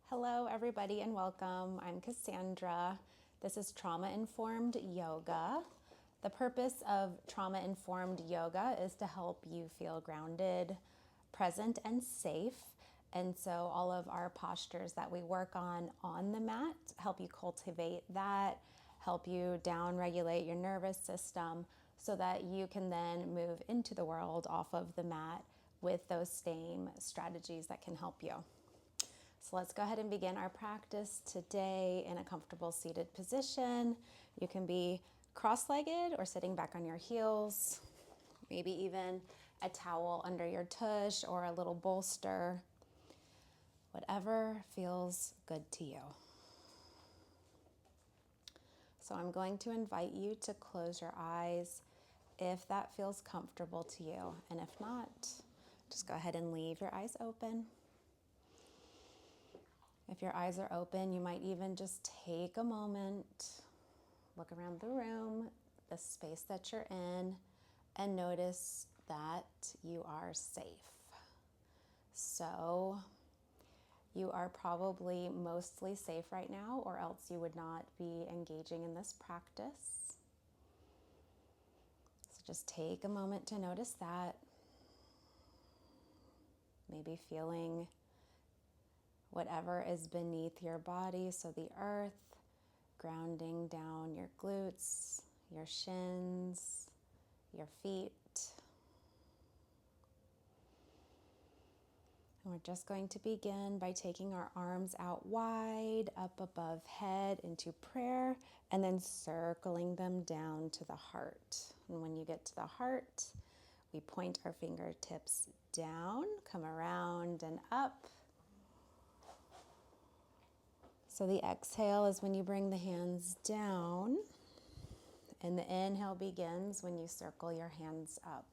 Hello, everybody, and welcome. I'm Kassandra. This is trauma-informed yoga. The purpose of trauma-informed yoga is to help you feel grounded, present, and safe. And so all of our postures that we work on the mat help you cultivate that, help you down-regulate your nervous system so that you can then move into the world off of the mat with those same strategies that can help you. So let's go ahead and begin our practice today in a comfortable seated position. You can be cross-legged or sitting back on your heels, maybe even a towel under your tush or a little bolster, whatever feels good to you. So I'm going to invite you to close your eyes if that feels comfortable to you, and if not, just go ahead and leave your eyes open. If your eyes are open, you might even just take a moment, look around the room, the space that you're in, and notice that you are safe. So you are probably mostly safe right now, or else you would not be engaging in this practice. So just take a moment to notice that. Maybe feeling whatever is beneath your body, so the earth, grounding down your glutes, your shins, your feet. And we're just going to begin by taking our arms out wide, up above head into prayer, and then circling them down to the heart. And when you get to the heart, we point our fingertips down, come around and up. So the exhale is when you bring the hands down, and the inhale begins when you circle your hands up.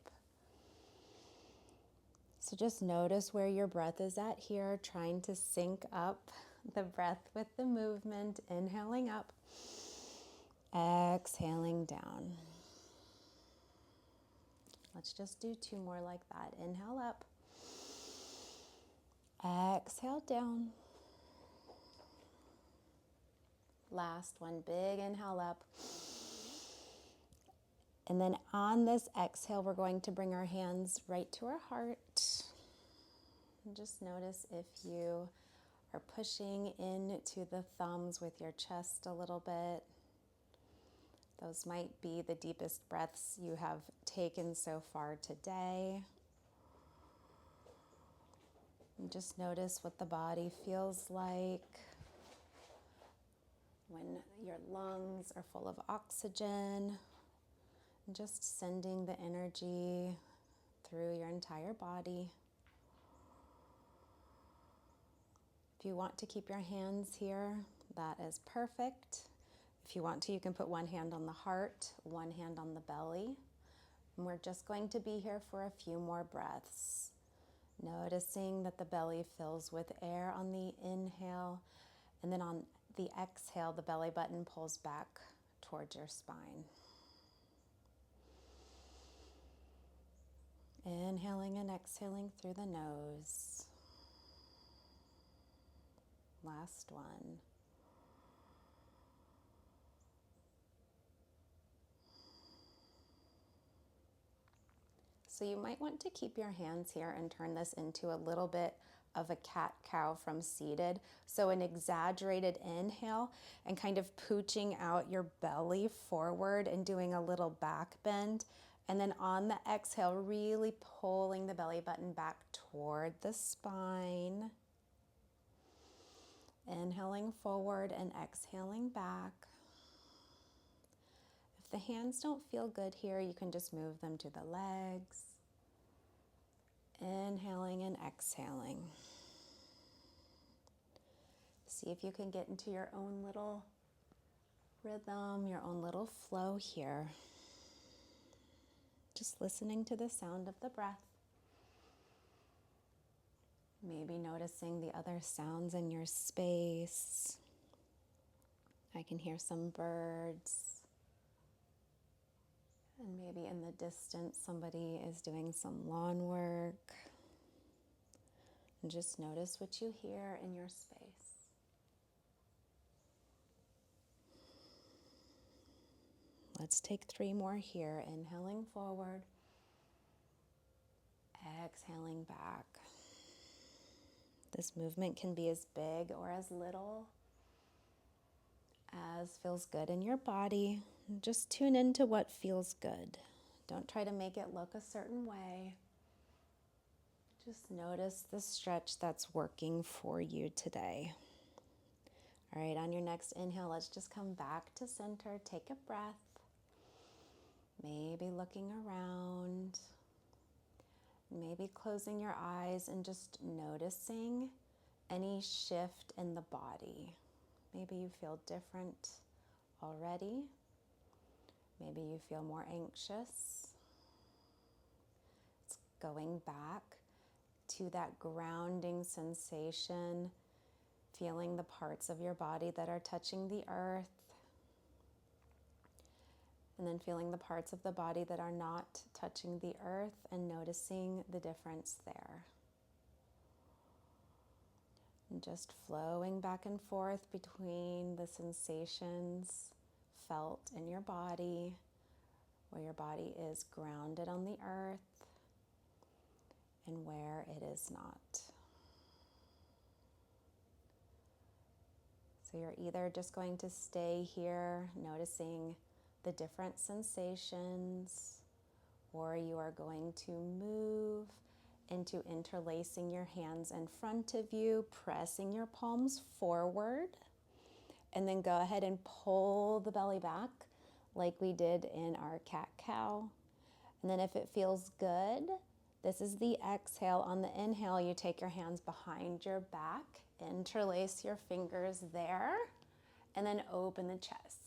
So just notice where your breath is at here, trying to sync up the breath with the movement, inhaling up, exhaling down. Let's just do two more like that. Inhale up, exhale down. Last one, big inhale up. And then on this exhale, we're going to bring our hands right to our heart. And just notice if you are pushing into the thumbs with your chest a little bit. Those might be the deepest breaths you have taken so far today. And just notice what the body feels like when your lungs are full of oxygen, and just sending the energy through your entire body. If you want to keep your hands here, that is perfect. If you want to, you can put one hand on the heart, one hand on the belly. And we're just going to be here for a few more breaths. Noticing that the belly fills with air on the inhale, and then on the exhale, the belly button pulls back towards your spine. Inhaling and exhaling through the nose. Last one. So you might want to keep your hands here and turn this into a little bit of a cat-cow from seated. So an exaggerated inhale and kind of pooching out your belly forward and doing a little back bend. And then on the exhale, really pulling the belly button back toward the spine. Inhaling forward and exhaling back. If the hands don't feel good here, you can just move them to the legs. Inhaling and exhaling. See if you can get into your own little rhythm, your own little flow here. Just listening to the sound of the breath. Maybe noticing the other sounds in your space. I can hear some birds. And maybe in the distance, somebody is doing some lawn work. And just notice what you hear in your space. Let's take 3 more here. Inhaling forward, exhaling back. This movement can be as big or as little as feels good in your body. Just tune into what feels good. Don't try to make it look a certain way. Just notice the stretch that's working for you today. All right, on your next inhale, let's just come back to center. Take a breath. Maybe looking around. Maybe closing your eyes and just noticing any shift in the body. Maybe you feel different already. Maybe you feel more anxious. It's going back to that grounding sensation, feeling the parts of your body that are touching the earth, and then feeling the parts of the body that are not touching the earth and noticing the difference there. And just flowing back and forth between the sensations felt in your body, where your body is grounded on the earth and where it is not. So you're either just going to stay here noticing the different sensations, or you are going to move into interlacing your hands in front of you, pressing your palms forward, and then go ahead and pull the belly back like we did in our cat-cow. And then if it feels good, this is the exhale. On the inhale, you take your hands behind your back, interlace your fingers there, and then open the chest.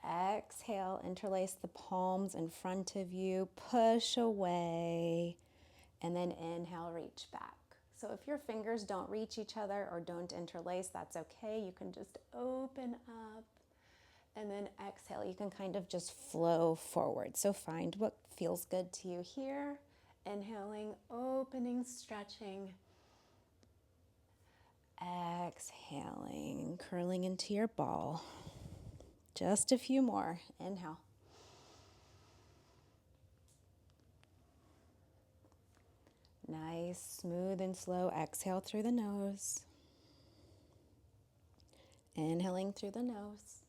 Exhale, interlace the palms in front of you, push away, and then inhale, reach back. So if your fingers don't reach each other or don't interlace, that's okay. You can just open up, and then exhale. You can kind of just flow forward. So find what feels good to you here. Inhaling, opening, stretching. Exhaling, curling into your ball. Just a few more. Inhale. Nice, smooth and slow exhale through the nose. Inhaling through the nose.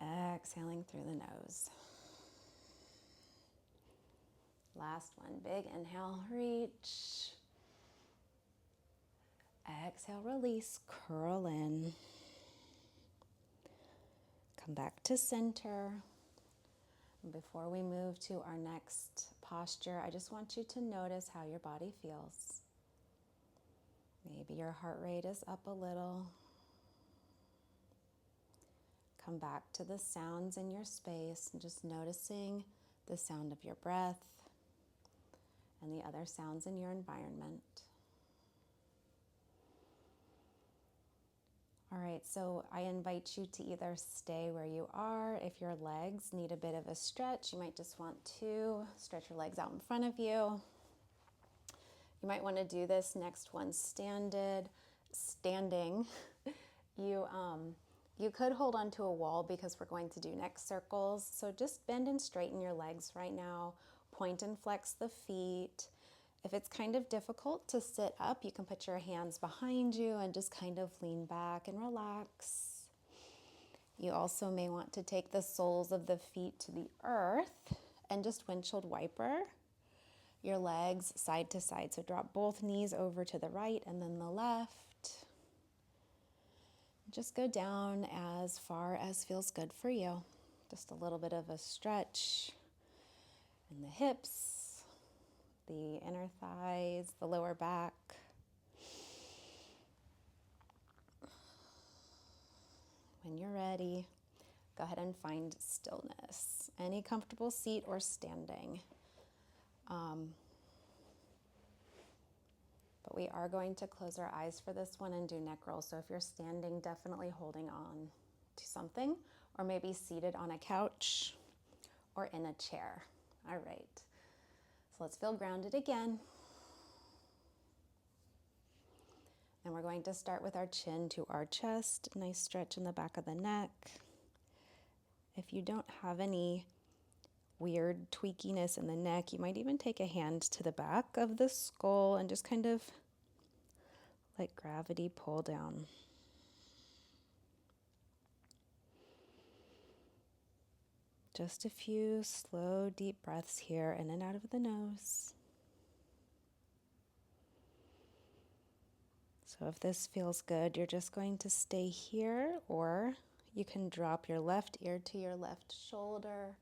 Exhaling through the nose. Last one, big inhale, reach. Exhale, release, curl in. Come back to center. Before we move to our next posture, I just want you to notice how your body feels. Maybe your heart rate is up a little. Come back to the sounds in your space and just noticing the sound of your breath and the other sounds in your environment. All right, so I invite you to either stay where you are. If your legs need a bit of a stretch, you might just want to stretch your legs out in front of you. You might want to do this next one standing. You could hold onto a wall because we're going to do neck circles. So just bend and straighten your legs right now. Point and flex the feet. If it's kind of difficult to sit up, you can put your hands behind you and just kind of lean back and relax. You also may want to take the soles of the feet to the earth and just windshield wiper your legs side to side. So drop both knees over to the right and then the left. Just go down as far as feels good for you. Just a little bit of a stretch in the hips, the inner thighs, the lower back. When you're ready, go ahead and find stillness. Any comfortable seat or standing. But we are going to close our eyes for this one and do neck rolls. So if you're standing, definitely holding on to something, or maybe seated on a couch or in a chair. All right. So let's feel grounded again. And we're going to start with our chin to our chest. Nice stretch in the back of the neck. If you don't have any weird tweakiness in the neck, you might even take a hand to the back of the skull and just kind of let gravity pull down. Just a few slow, deep breaths here, in and out of the nose. So if this feels good, you're just going to stay here, or you can drop your left ear to your left shoulder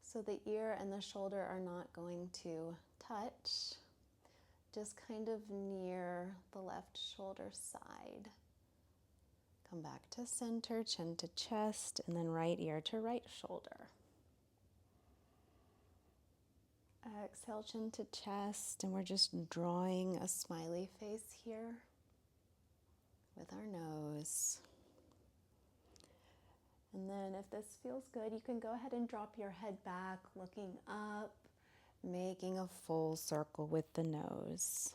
so the ear and the shoulder are not going to touch, just kind of near the left shoulder side. Come back to center, chin to chest, and then right ear to right shoulder. Exhale, chin to chest, and we're just drawing a smiley face here with our nose. And then if this feels good, you can go ahead and drop your head back, looking up, making a full circle with the nose.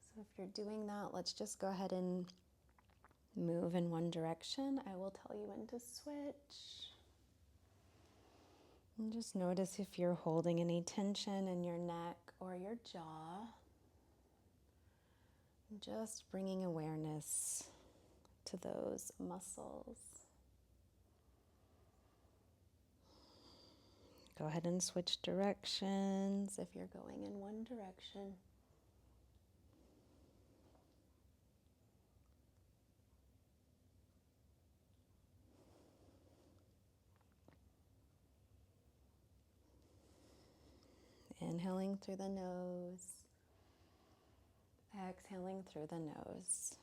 So if you're doing that, let's just go ahead and move in one direction. I will tell you when to switch. And just notice if you're holding any tension in your neck or your jaw. And just bringing awareness to those muscles. Go ahead and switch directions if you're going in one direction. Inhaling through the nose, exhaling through the nose.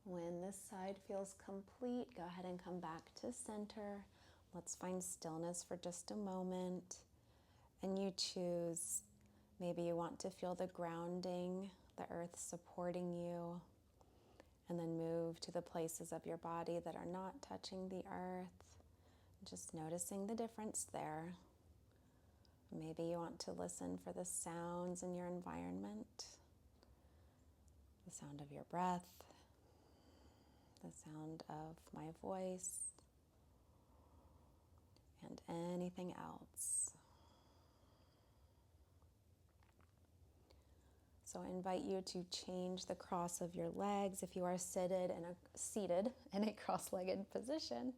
When this side feels complete, go ahead and come back to center. Let's find stillness for just a moment. And you choose, maybe you want to feel the grounding, the earth supporting you, and then move to the places of your body that are not touching the earth. Just noticing the difference there. Maybe you want to listen for the sounds in your environment, the sound of your breath, the sound of my voice, and anything else. So I invite you to change the cross of your legs if you are seated in a cross-legged position.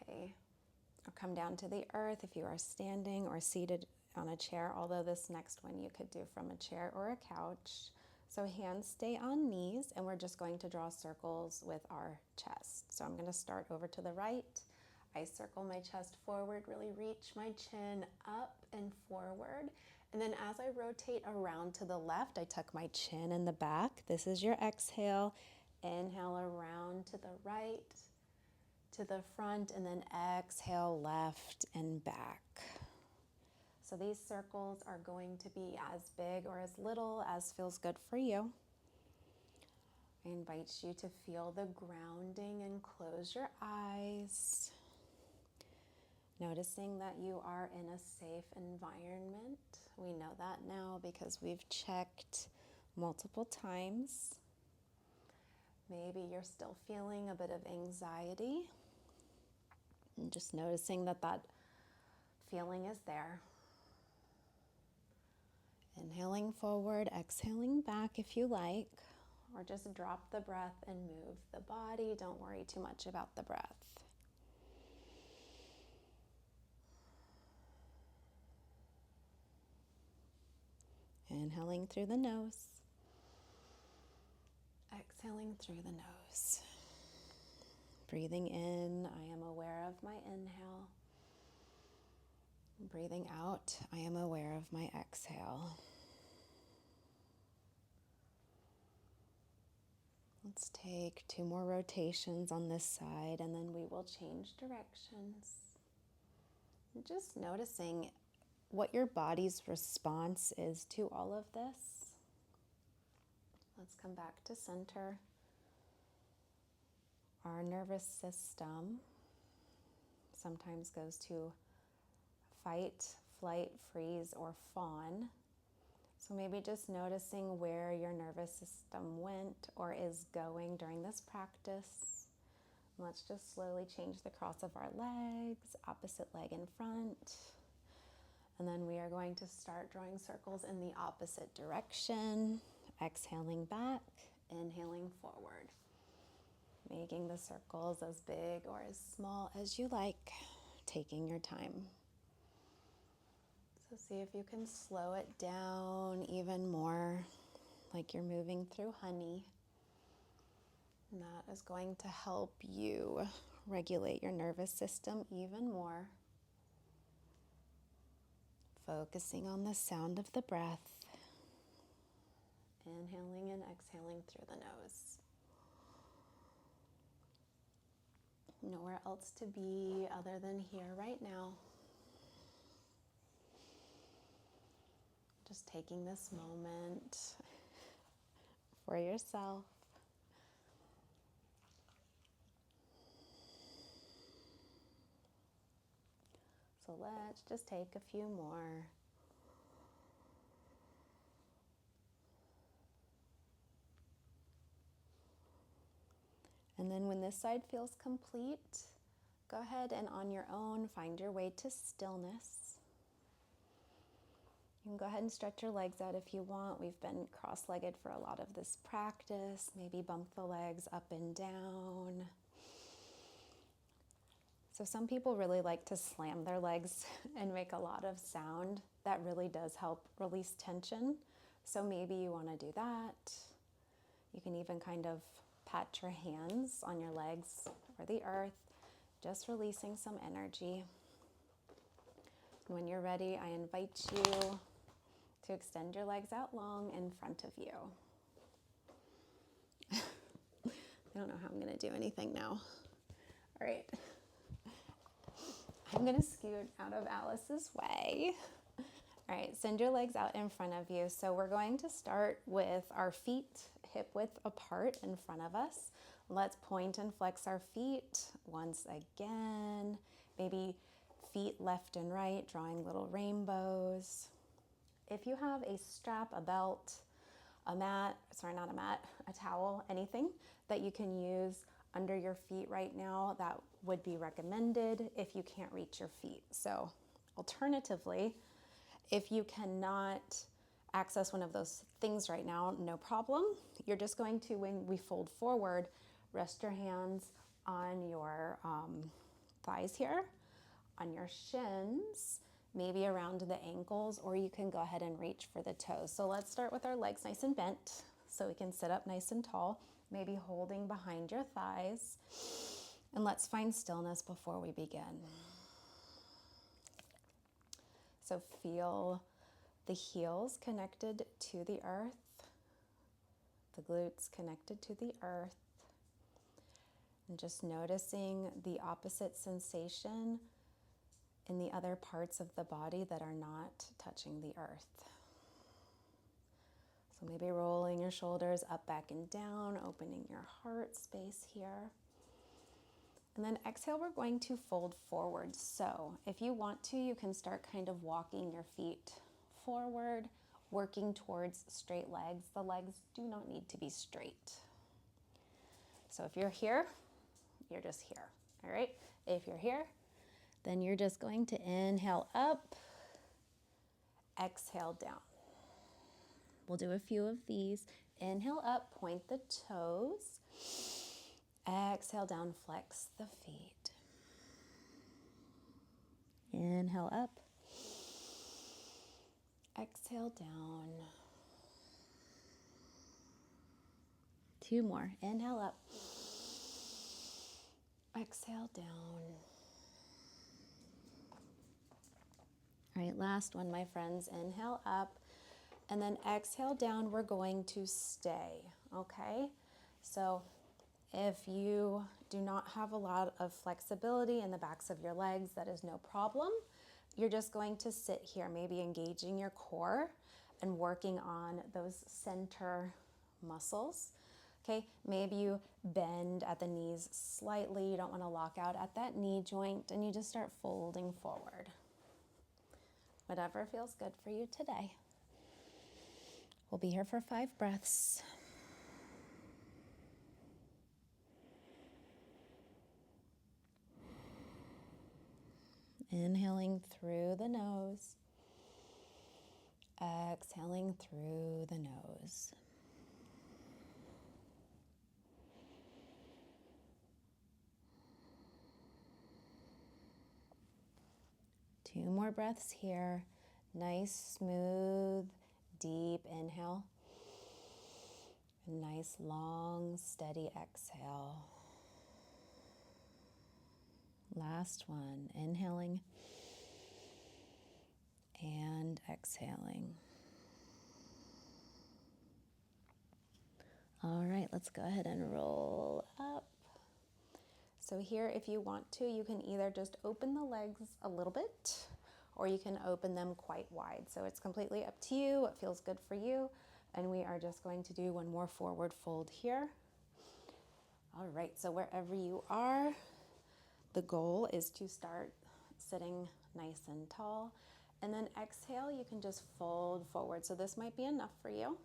Okay. Or come down to the earth if you are standing or seated on a chair, although this next one you could do from a chair or a couch. So hands stay on knees, and we're just going to draw circles with our chest. So I'm going to start over to the right. I circle my chest forward, really reach my chin up and forward. And then as I rotate around to the left, I tuck my chin in the back. This is your exhale. Inhale around to the right, to the front, and then exhale left and back. So these circles are going to be as big or as little as feels good for you. I invite you to feel the grounding and close your eyes. Noticing that you are in a safe environment. We know that now because we've checked multiple times. Maybe you're still feeling a bit of anxiety. And just noticing that that feeling is there. Inhaling forward, exhaling back if you like, or just drop the breath and move the body. Don't worry too much about the breath. Inhaling through the nose, exhaling through the nose. Breathing in, I am aware of my inhale. Breathing out, I am aware of my exhale. Let's take 2 more rotations on this side, and then we will change directions. And just noticing what your body's response is to all of this. Let's come back to center. Our nervous system sometimes goes to fight, flight, freeze, or fawn. So maybe just noticing where your nervous system went or is going during this practice. Let's just slowly change the cross of our legs, opposite leg in front. And then we are going to start drawing circles in the opposite direction. Exhaling back, inhaling forward. Making the circles as big or as small as you like, taking your time. So see if you can slow it down even more, like you're moving through honey. And that is going to help you regulate your nervous system even more. Focusing on the sound of the breath. Inhaling and exhaling through the nose. Nowhere else to be other than here right now. Just taking this moment for yourself. So let's just take a few more. And then when this side feels complete, go ahead and on your own find your way to stillness. You can go ahead and stretch your legs out if you want. We've been cross-legged for a lot of this practice. Maybe bump the legs up and down. So some people really like to slam their legs and make a lot of sound. That really does help release tension. So maybe you want to do that. You can even kind of pat your hands on your legs or the earth, just releasing some energy. And when you're ready, I invite you to extend your legs out long in front of you. I don't know how I'm going to do anything now. All right. I'm going to scoot out of Alice's way. All right, send your legs out in front of you. So we're going to start with our feet hip width apart in front of us. Let's point and flex our feet once again. Maybe feet left and right, drawing little rainbows. If you have a strap, a belt, a towel, anything that you can use under your feet right now, that would be recommended if you can't reach your feet. So alternatively, if you cannot access one of those things right now, no problem. You're just going to, when we fold forward, rest your hands on your thighs here, on your shins, maybe around the ankles, or you can go ahead and reach for the toes. So let's start with our legs nice and bent so we can sit up nice and tall, maybe holding behind your thighs. And let's find stillness before we begin. So feel the heels connected to the earth, the glutes connected to the earth, and just noticing the opposite sensation in the other parts of the body that are not touching the earth. So maybe rolling your shoulders up, back, and down, opening your heart space here. And then exhale, we're going to fold forward. So if you want to, you can start kind of walking your feet forward, working towards straight legs. The legs do not need to be straight. So if you're here, you're just here, all right? If you're here, then you're just going to inhale up, exhale down. We'll do a few of these. Inhale up, point the toes. Exhale down, flex the feet. Inhale up. Exhale down. 2 more. Inhale up. Exhale down. All right, last one, my friends. Inhale up. And then exhale down, we're going to stay, okay? So if you do not have a lot of flexibility in the backs of your legs, that is no problem. You're just going to sit here, maybe engaging your core and working on those center muscles, okay? Maybe you bend at the knees slightly. You don't want to lock out at that knee joint, and you just start folding forward. Whatever feels good for you today. We'll be here for 5 breaths. Inhaling through the nose. Exhaling through the nose. Two more breaths here. Nice, smooth, deep inhale. A nice, long, steady exhale. Last one, inhaling and exhaling. All right, let's go ahead and roll up. So here, if you want to, you can either just open the legs a little bit, or you can open them quite wide. So it's completely up to you, what feels good for you. And we are just going to do one more forward fold here. All right, so wherever you are, the goal is to start sitting nice and tall. And then exhale, you can just fold forward. So this might be enough for you.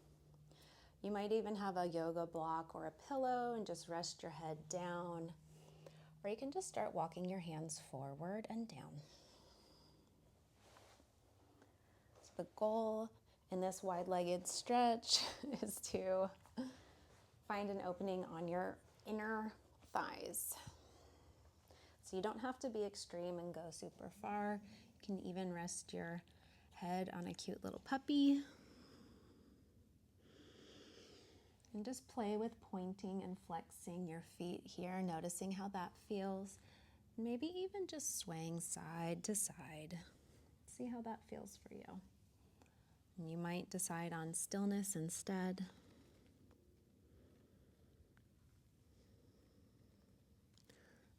You might even have a yoga block or a pillow and just rest your head down. Or you can just start walking your hands forward and down. So the goal in this wide-legged stretch is to find an opening on your inner thighs. So you don't have to be extreme and go super far. You can even rest your head on a cute little puppy. And just play with pointing and flexing your feet here, noticing how that feels. Maybe even just swaying side to side. See how that feels for you. And you might decide on stillness instead.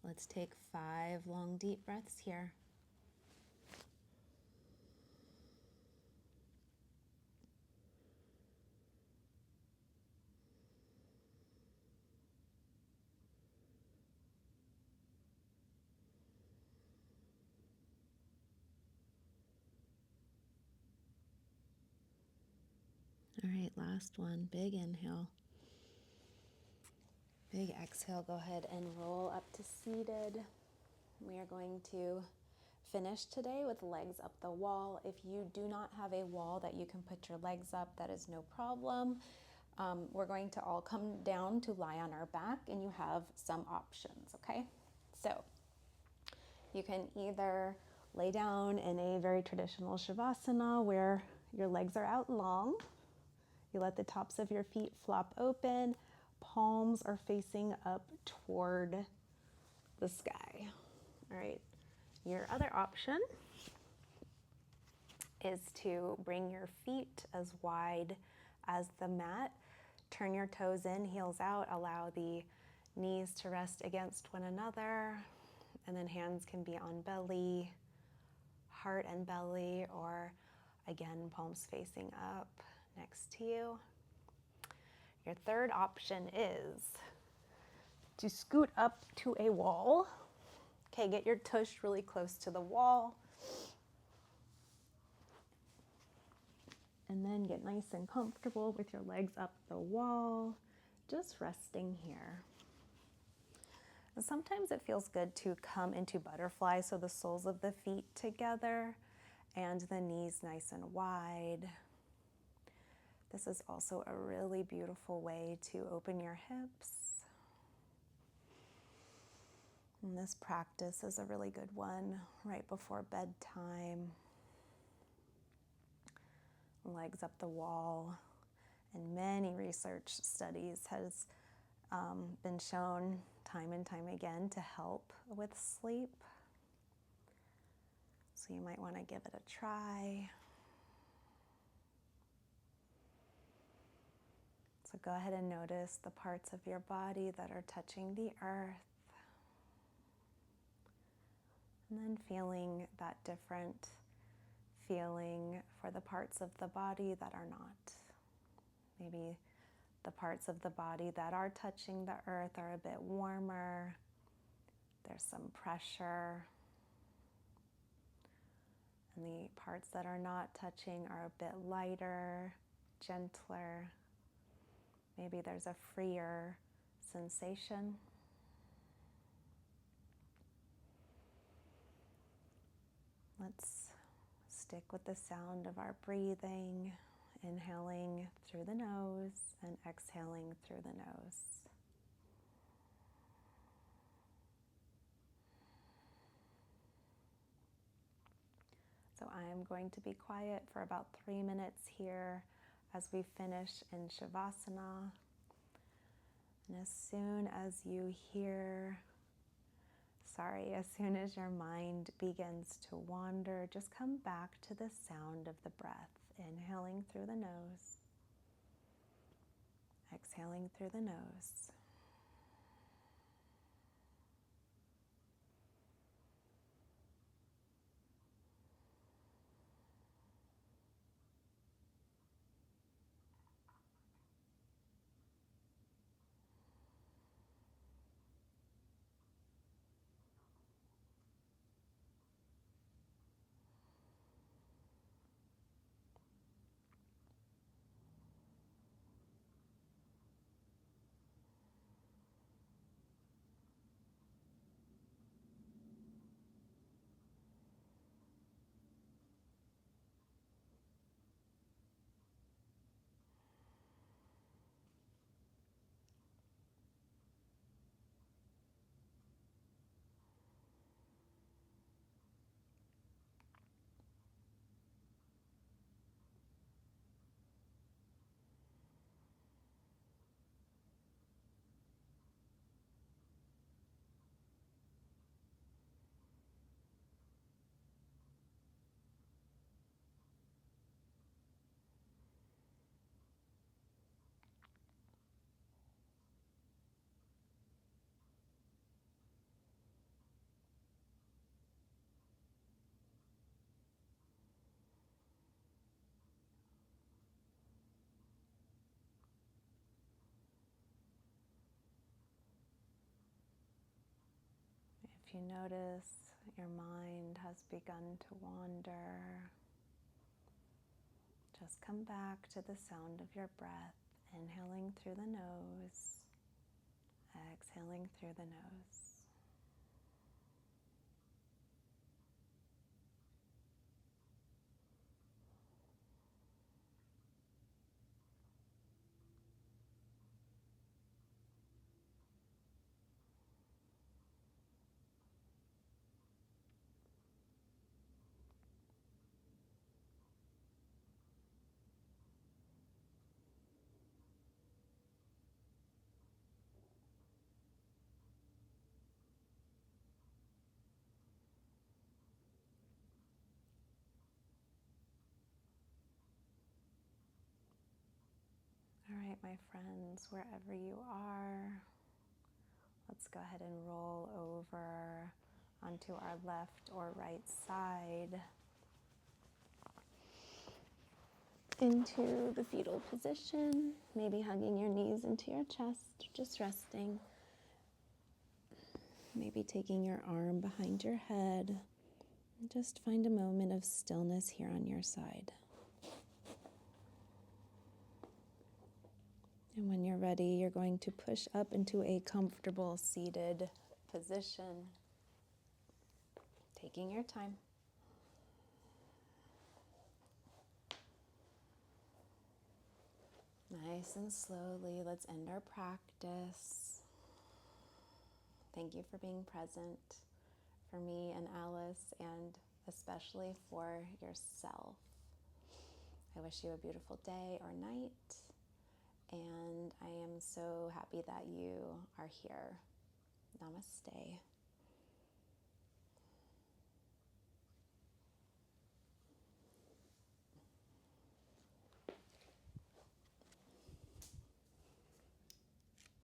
Let's take 5 long, deep breaths here. All right, last one. Big inhale. Big exhale. Go ahead and roll up to seated. We are going to finish today with legs up the wall. If you do not have a wall that you can put your legs up, that is no problem. We're going to all come down to lie on our back, and you have some options, okay? So you can either lay down in a very traditional Shavasana where your legs are out long. You let the tops of your feet flop open. Palms are facing up toward the sky. All right. Your other option is to bring your feet as wide as the mat. Turn your toes in, heels out. Allow the knees to rest against one another. And then hands can be on belly, heart and belly, or again, palms facing up next to you. Your third option is to scoot up to a wall. Okay, get your tush really close to the wall. And then get nice and comfortable with your legs up the wall, just resting here. And sometimes it feels good to come into butterfly, so the soles of the feet together and the knees nice and wide. This is also a really beautiful way to open your hips. And this practice is a really good one right before bedtime. Legs up the wall. And many research studies has been shown time and time again to help with sleep. So you might want to give it a try. So go ahead and notice the parts of your body that are touching the earth. And then feeling that different feeling for the parts of the body that are not. Maybe the parts of the body that are touching the earth are a bit warmer. There's some pressure. And the parts that are not touching are a bit lighter, gentler. Maybe there's a freer sensation. Let's stick with the sound of our breathing, inhaling through the nose and exhaling through the nose. So I'm going to be quiet for about 3 minutes here as we finish in Shavasana. And as soon as your mind begins to wander, just come back to the sound of the breath, inhaling through the nose, exhaling through the nose. If you notice your mind has begun to wander, just come back to the sound of your breath, inhaling through the nose, exhaling through the nose. All right, my friends, wherever you are, let's go ahead and roll over onto our left or right side into the fetal position, maybe hugging your knees into your chest, just resting. Maybe taking your arm behind your head. Just find a moment of stillness here on your side. And when you're ready, you're going to push up into a comfortable seated position, taking your time. Nice and slowly, let's end our practice. Thank you for being present for me and Alice, and especially for yourself. I wish you a beautiful day or night, and I am so happy that you are here. Namaste.